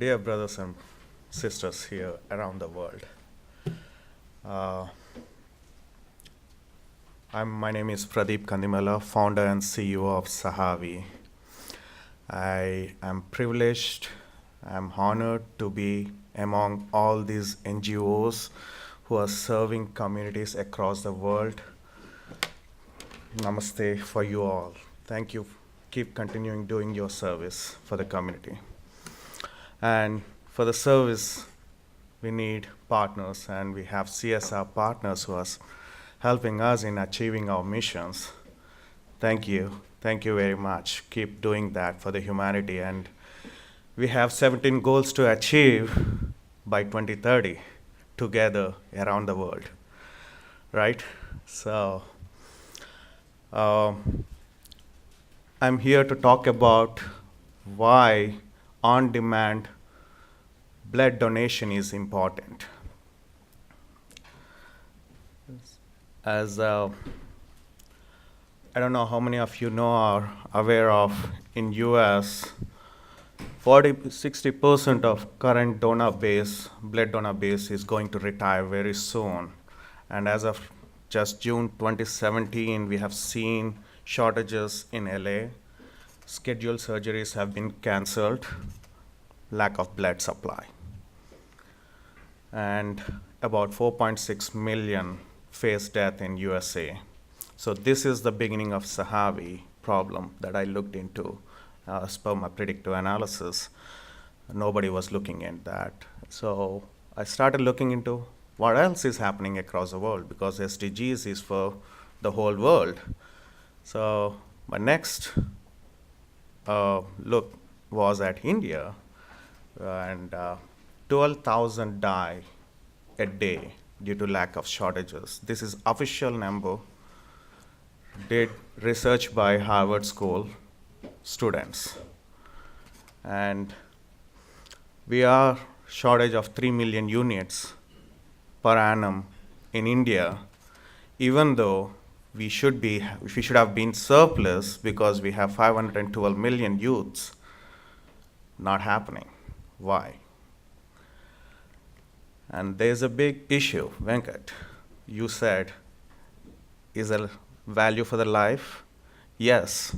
Dear brothers and sisters here around the world, uh, my name is Pradeep Kandimalla, founder and CEO of Sahave. I am privileged, I'm honored to be among all these NGOs who are serving communities across the world. Namaste for you all. Thank you. Keep continuing doing your service for the community. And for the service, we need partners, and we have CSR partners who are helping us in achieving our missions. Thank you. Thank you very much. Keep doing that for the humanity. And we have 17 goals to achieve by 2030 together around the world, right? So I'm here to talk about why on-demand blood donation is important. As I don't know how many of you know or aware of, in US, 60% of current blood donor base is going to retire very soon. And as of just June 2017, we have seen shortages in LA. Scheduled surgeries have been canceled, lack of blood supply. And about 4.6 million face death in USA. So this is the beginning of Sahave problem that I looked into as per my predictive analysis. Nobody was looking at that. So I started looking into what else is happening across the world, because SDGs is for the whole world. So my next look was at India, and 12,000 die a day due to lack of shortages. This is official number, did research by Harvard School students. And we are shortage of 3 million units per annum in India, even though we should have been surplus because we have 512 million youths. Not happening. Why? And there's a big issue, Venkat. You said, is a value for the life? Yes.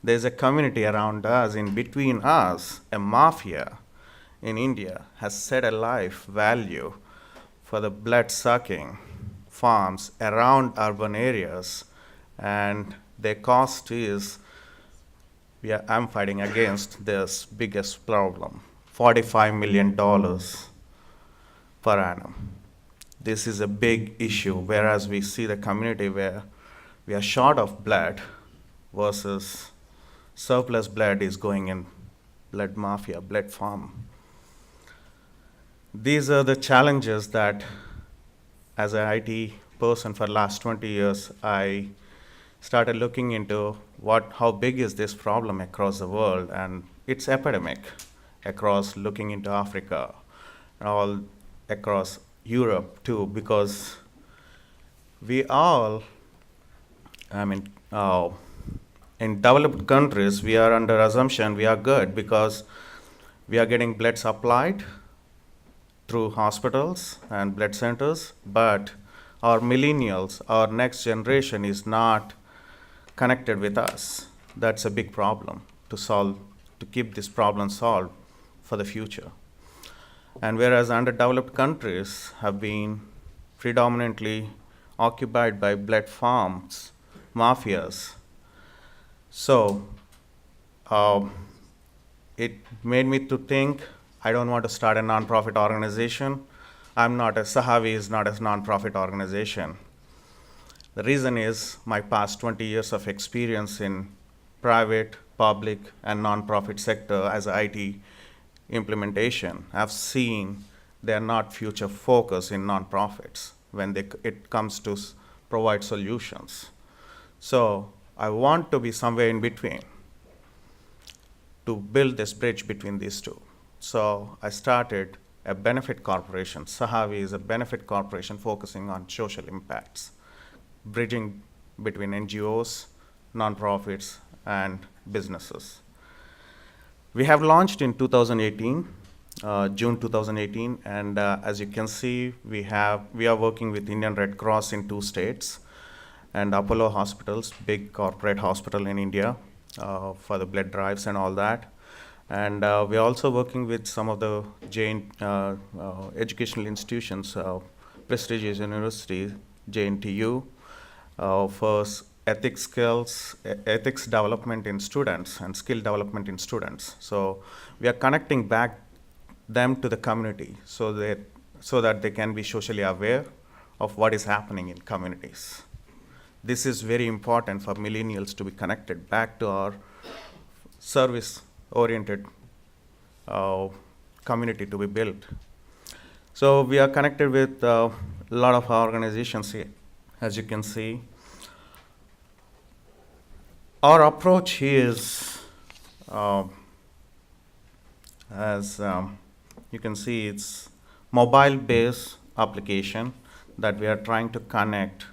There's a community around us, in between us, a mafia in India has set a life value for the blood-sucking farms around urban areas, and their cost is, I'm fighting against this biggest problem, $45 million per annum. This is a big issue, whereas we see the community where we are short of blood versus surplus blood is going in blood mafia, blood farm. These are the challenges that, as an IT person for the last 20 years, I started looking into how big is this problem across the world, and it's epidemic across, looking into Africa, and all across Europe too, because we all, in developed countries, we are under assumption we are good because we are getting blood supplied through hospitals and blood centers, but our millennials, our next generation, is not connected with us. That's a big problem to solve, to keep this problem solved for the future. And whereas underdeveloped countries have been predominantly occupied by blood farms, mafias, so it made me to think, I don't want to start a nonprofit organization. Sahave is not a nonprofit organization. The reason is my past 20 years of experience in private, public, and nonprofit sector as IT implementation. I've seen they're not future focused in nonprofits when it comes to provide solutions. So I want to be somewhere in between to build this bridge between these two. So I started a benefit corporation. Sahave is a benefit corporation focusing on social impacts, bridging between NGOs, nonprofits, and businesses. We have launched in 2018. June 2018, and as you can see, we are working with Indian Red Cross in 2 states, and Apollo Hospitals, big corporate hospital in India, for the blood drives and all that. And we are also working with some of the Jain educational institutions, prestigious universities, JNTU, for ethics development in students and skill development in students. So we are connecting back them to the community so that they can be socially aware of what is happening in communities. This is very important for millennials to be connected back to our service-oriented community to be built. So we are connected with a lot of organizations here, as you can see. Our approach is, as you can see, it's mobile-based application that we are trying to connect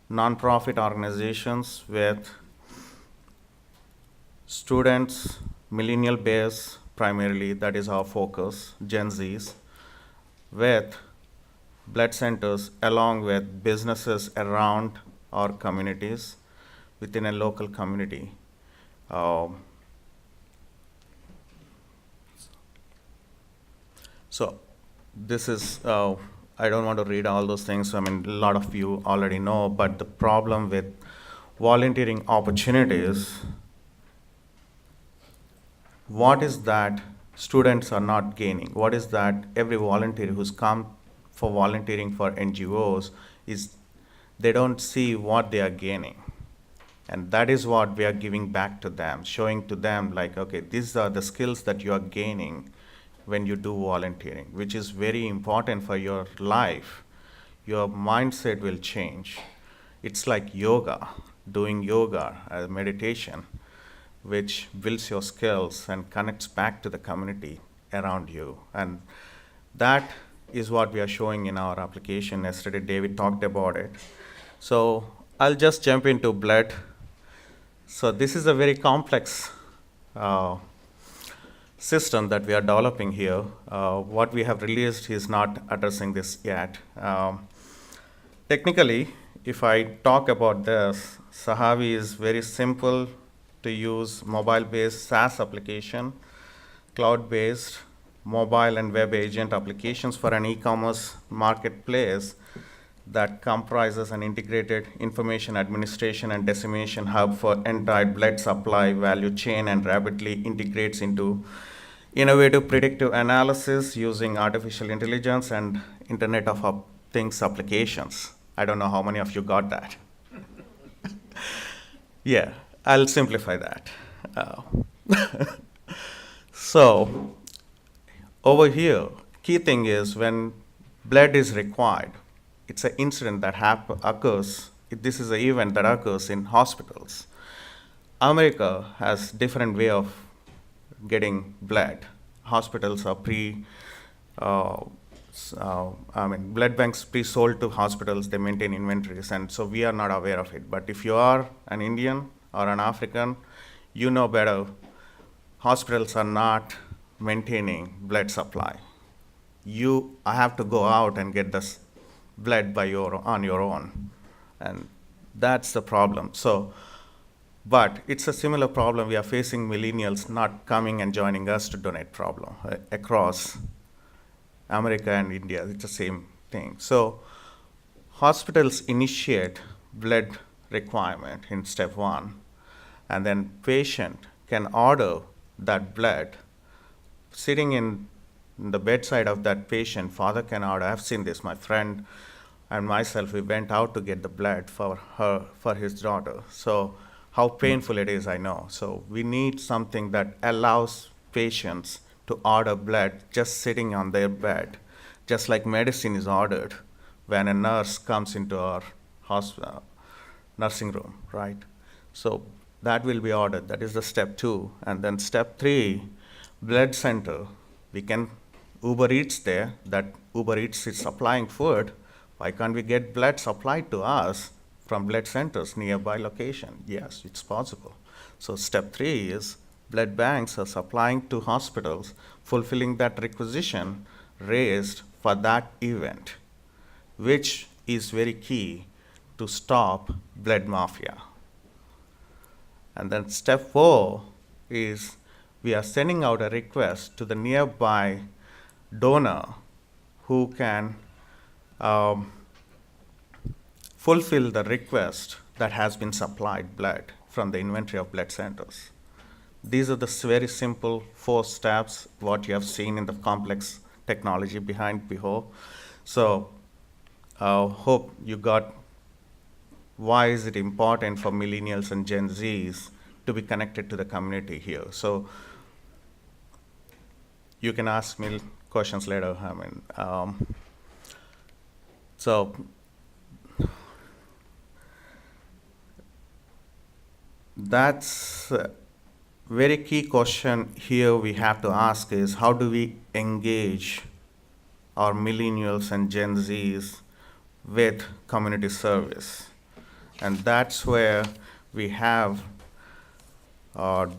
non-profit organizations with students, millennial base primarily, that is our focus, Gen Zs, with blood centers along with businesses around our communities within a local community. So this is, I don't want to read all those things. I mean, a lot of you already know, but the problem with volunteering opportunities, what is that students are not gaining? What is that every volunteer who's come for volunteering for NGOs is, they don't see what they are gaining. And that is what we are giving back to them, showing to them like, okay, these are the skills that you are gaining when you do volunteering, which is very important for your life. Your mindset will change. It's like yoga, doing yoga as meditation, which builds your skills and connects back to the community around you. And that is what we are showing in our application. Yesterday, David talked about it. So I'll just jump into blood. So this is a very complex system that we are developing here. What we have released is not addressing this yet. Technically, if I talk about this, Sahave is very simple to use, mobile-based SaaS application, cloud-based mobile and web agent applications for an e-commerce marketplace that comprises an integrated information administration and dissemination hub for entire blood supply value chain and rapidly integrates into innovative predictive analysis using artificial intelligence and Internet of Things applications. I don't know how many of you got that. Yeah, I'll simplify that. So over here, key thing is when blood is required, it's an incident that occurs. This is an event that occurs in hospitals. America has different way of getting blood. Hospitals are blood banks pre-sold to hospitals. They maintain inventories, and so we are not aware of it. But if you are an Indian or an African, you know better. Hospitals are not maintaining blood supply. I have to go out and get this blood on your own, and that's the problem. So, but it's a similar problem we are facing, millennials not coming and joining us to donate problem across America and India. It's the same thing. So hospitals initiate blood requirement in step 1, and then patient can order that blood. Sitting in the bedside of that patient, father can order. I've seen this. My friend and myself, we went out to get the blood for his daughter. So how painful it is, I know. So we need something that allows patients to order blood just sitting on their bed, just like medicine is ordered when a nurse comes into our hospital, nursing room, right? So that will be ordered. That is the step 2. And then step 3, blood center. We can Uber Eats there. That Uber Eats is supplying food. Why can't we get blood supplied to us from blood centers nearby location? Yes, it's possible. So step 3 is blood banks are supplying to hospitals, fulfilling that requisition raised for that event, which is very key to stop blood mafia. And then step 4 is we are sending out a request to the nearby donor who can fulfill the request that has been supplied blood from the inventory of blood centers. These are the very simple 4 steps, what you have seen in the complex technology behind before. So hope you got why is it important for millennials and Gen Zs to be connected to the community here. So you can ask me questions later. So that's a very key question here we have to ask is how do we engage our millennials and Gen Zs with community service? And that's where we have a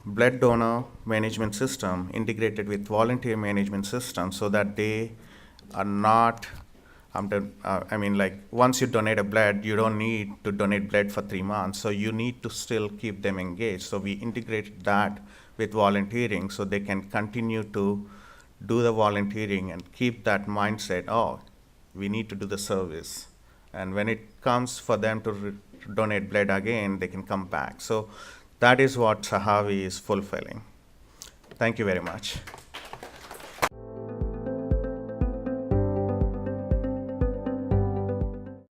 blood donor management system integrated with volunteer management system so that they are not, once you donate a blood, you don't need to donate blood for 3 months. So you need to still keep them engaged. So we integrated that with volunteering so they can continue to do the volunteering and keep that mindset, oh, we need to do the service. And when it comes for them to donate blood again, they can come back. So that is what Sahave is fulfilling. Thank you very much.